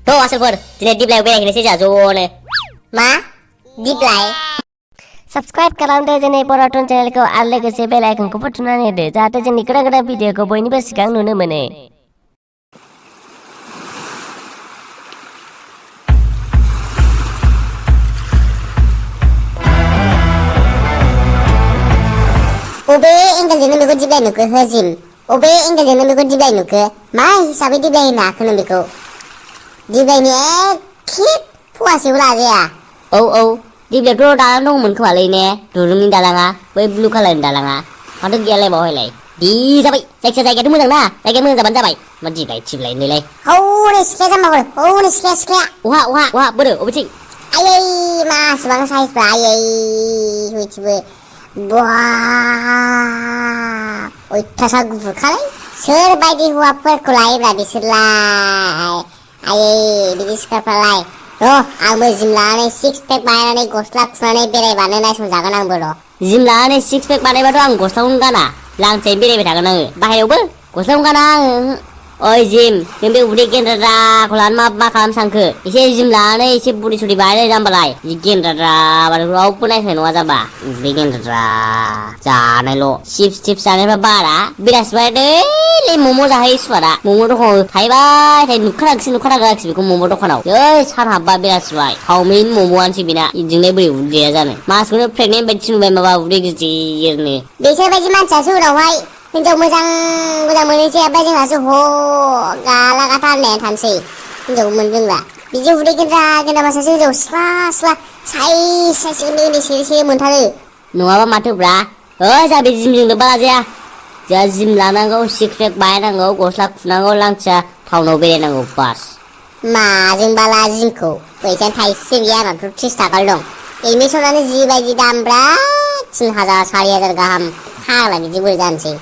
थ' आसोलफोर दिनै दिप्लायाव बेरायहैनोसै जोंहा ज'नो मा दिप्लाय साबस्क्राइब खालामदो जोंनि बर'टन चेनेलखौ आरो लोगोसे बेल आइकनखौबो थुनानै होदो जाहाथे जोंनि गोदान गोदान भिडिअखौ बयनिबो सिगां नुनो मोनो। अबे एंगेलजोंनो बेखौ दिप्लाय नुखो हो जिम अबे एंगेलजोंनो बेखौ दिप्लाय नुखो मा हिसाबै दिप्लाय होनो हाखो नों बेखौ दिप्लायनि एखे फुवासेबो लाजाया औ दिप्लायावथ' दालां दंमोन खोमालै ने दुरुंनि दालाङा बै ब्लु कालारनि दालाङा माथो गैयालाय बावहायलाय दि जाबाय जायखिया जायगायाथ' मोजां ना जायगाया मोजां जाबान जाबाय मा दिप्लाय थिप्लाय होनलाय हौनै सिख्लाया जाम्बाफोर हौनै सिख्लाया अहा बोरो अबेथिं आयै मासेबां साइजबा आयै हयथिबो बा अयथासार गुफुरखालै सोरबायदि हौवाफोरखौ लायोब्रा बिसोरलाय आयै बिदि सिख्लाफ्रालाय र' आंबो जिम लानानै सिक्स पेक बानायनानै गस्ला खुनानै बेरायबानो नायसनजागोन आंबो र' जिम लानानै सिक्स पेक बानायबाथ' आं गस्लाखौनो गाना लांथियायै बेरायबाय थागोन आङो बाहेरायावबो गस्लाखौनो गाना आङो ओइ जिम नों बे उदै गेन्द्राद्राखौ लानानै मा खालामनो सानखो एसे जिम लानानै एसे बुरि सुरि बानाय जाम्बालाय जि गेन्द्राद्रा रावबो नायफानाय नङा जाम्बा उदै गेन्द्राद्रा जानायल' चिप्स जानायफ्रा बारा बेलासिबा दैलि मम' जाहैयो सुवादा मम' दखानाव थाहैबाय थायो नुखाराखिसै बेखौ मम' दखानाव जै सान हाबबा बेलासिबाय चावमिन मम'आनोसै बेना इदिंलाय बोरै उदैया जानो मानसिखौनो प्रेगनेन्ट बायदिसो नुबाय माबा उदै गिदिरनो बिसोरबायदि मानसियासो उनावहाय हिनजाव मोजां मोनोसै ओमफ्राय जोंहासो गाला गाथा होननाया थानोसै हिनजाव मोनदोंब्ला बिदि उदै गेन्द्रा मानसियासो हिनजाव स्ला साइस उन्दै सेरे मोनथारो नङाबा माथोब्रा जोंहा बे जिमजोंनो बारा जाया जोंहा जिम लानांगौ सिक्स पेक बानायनांगौ गस्ला खुनांगौ लांथिया टाउनाव बेरायनांगौ बास माजों बाला जिमखौ फैसायानो थाइसे गैया आंनाथ' 30 थाखाल' दं एडमिसनानो जिबायदि दामब्रा 3000 4000 गाहाम फाग्ला बिदि बोरै जानोसै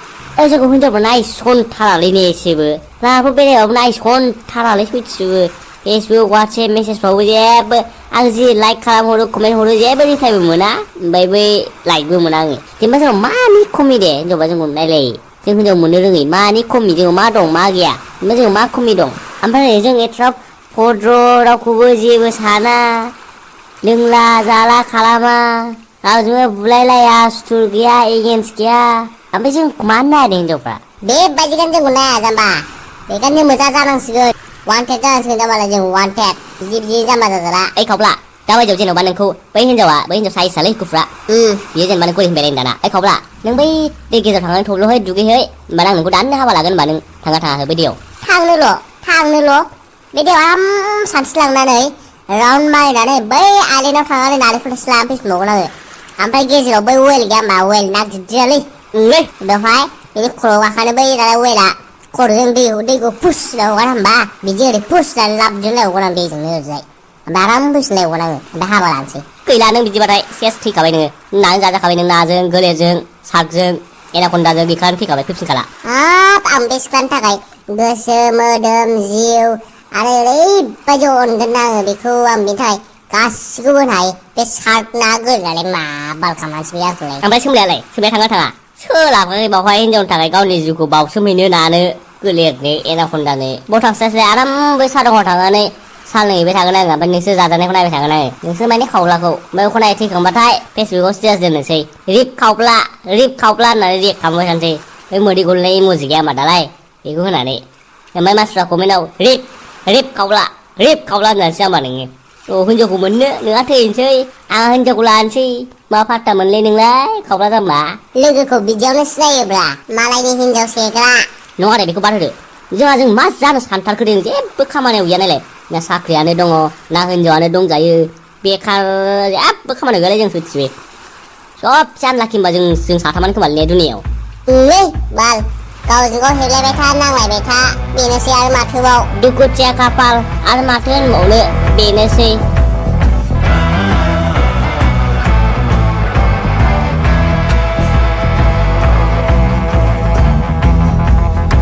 जोंखौ हिनजावफ्रा नायसनथारालै ने एसेबो लामाफोर बेरायबाबो नायसनथारालै सयथिबो फेसबुक वाट्सएप मेसेजफ्रावबो जेबो आं जि लाइक खालामहरो कमेन्ट हरो जेबो रिप्लायबो मोना ओमफ्राय बै लाइकबो मोना आङो जेनेबा जोंनाव मानि खमि दे हिनजावबा जोंखौ नायलायो जों हिनजाव मोननो रोङै मानि खमि जोंनाव मा दं मा गैया ओमफ्राय जोंनाव मा खमि दं ओमफ्राय जों एथ्राब भद्र रावखौबो जेबो साना लोंला जाला खालामा रावजोंबो बुलायलाया सुथुर गैया एगेन्स्ट गैया ओमफ्राय जोंखौ मानो नाया दे हिनजावफ्रा बेबायदिखायनो जोंखौ नाया जाम्बा बेखायनो मोजां जानांसिगोन वान्टेड जानांसिगोन जाम्बालाय जों वान्टेड बिदि जाम्बा जाजाला ओइ खावब्ला दा बायदियाव जेनेबा नोंखौ बै हिनजाव साइजआलै गुफुरा बियो जेनेबा नोंखौ ओरैनो बेरायनो दाना ओइ खावब्ला नों बै दै गेजेराव थांनानै थब्ल'है दुगैहै होमबा आं नोंखौ दानो हाबा लागोन होमबा नों थाङा बै दैयाव थांनोल' बे दैयाव आराम सानस्रिलांनानै राउन्ड मारिनानै बै आइलेन्डआव थांनानै नारेंखलसो लानानै फैफिनबावगोन आङो ओमफ्राय गेजेराव बै वेल गैया होमबा वेल ना गिदिरालै बेवहाय बिनि खर'आव गाखोनो बै वेलआ खर'जों दैखौ पुस हगार होमबा बिदि ओरै पुस लाबजोंलाय हगोन आं दैजोंनो ओरैजाय ओमफ्राय आराम फैफिनलाय हगोन आङो ओमफ्राय हाबा लानोसै गैला नों बिदिबाथाय सेस थैखाबाय नोङो नाजों जाजाखाबाय नों नाजों गोलेरजों सार्कजों एनाकन्दाजों गैखानानै थैखाबाय फैफिनखाला आं बे सिख्लानि थाखाय गोसो मोदोम जिउ आरो ओरैबायदि अनगोन ना आङो बेखौ आं बेनि थाखाय गासिखौबो होनो हायो बे सार्क ना गोलेरालाय मा बालखा मानसि बे आंखौलाय ओमफ्राय सोमलाया थाङा सोलाबनानै बावहाय हिनजावनि थाखाय गावनि जिउखौ बावसोमहैनो नानो गोलेरनो एनाकन्दानो बथांस्लाय आराम बै साहा दखानाव थांनानै साहा लोंहैबाय थागोन आङो ओमफ्राय नोंसोर जाजानायखौ नायबाय थागोन आङो नोंसोर माने खावलाखौ ओमफ्य अखानायै थैखांबाथाय फेसबुकाव स्टेटास दोननोसै रिप खावब्ला होननानै रिएक्ट खालामबाय थानोसै बै मोदै गलायनाय इम'जि गैया होमबा दालाय बेखौ होनानै ओमफ्य मानसिफ्रा कमेन्टआव रिप खावब्ला होननानैसो जाम्बा नोङो हिनजावखौ मोननो नोंहा थैनोसै आं हिनजावखौ लानोसै मा फात्ता मोनलै नोंलाय खावब्ला जाम्बा लोगोखौ बिदियावनो सिनायोब्रा मालायनि हिनजाव सेग्रा नङा दे बेखौ बारहोदो जों मा जानो सानथारखो दे जेबो खामानियाव गैया नालाय ना साख्रियानो दङ ना हिनजावानो दंजायो बेखार जेबो खामानियाव गैयालाय जों सयथिबो सबसे आनलाखि होनबा जों साथामानो खोमालै दुनियाव बाल गावजों गाव हेबलायबाय था नांलायबाय था बेनोसै आरो माथोबाव दुखुथिया खाफाल आरो माथो होनबावनो बेनोसै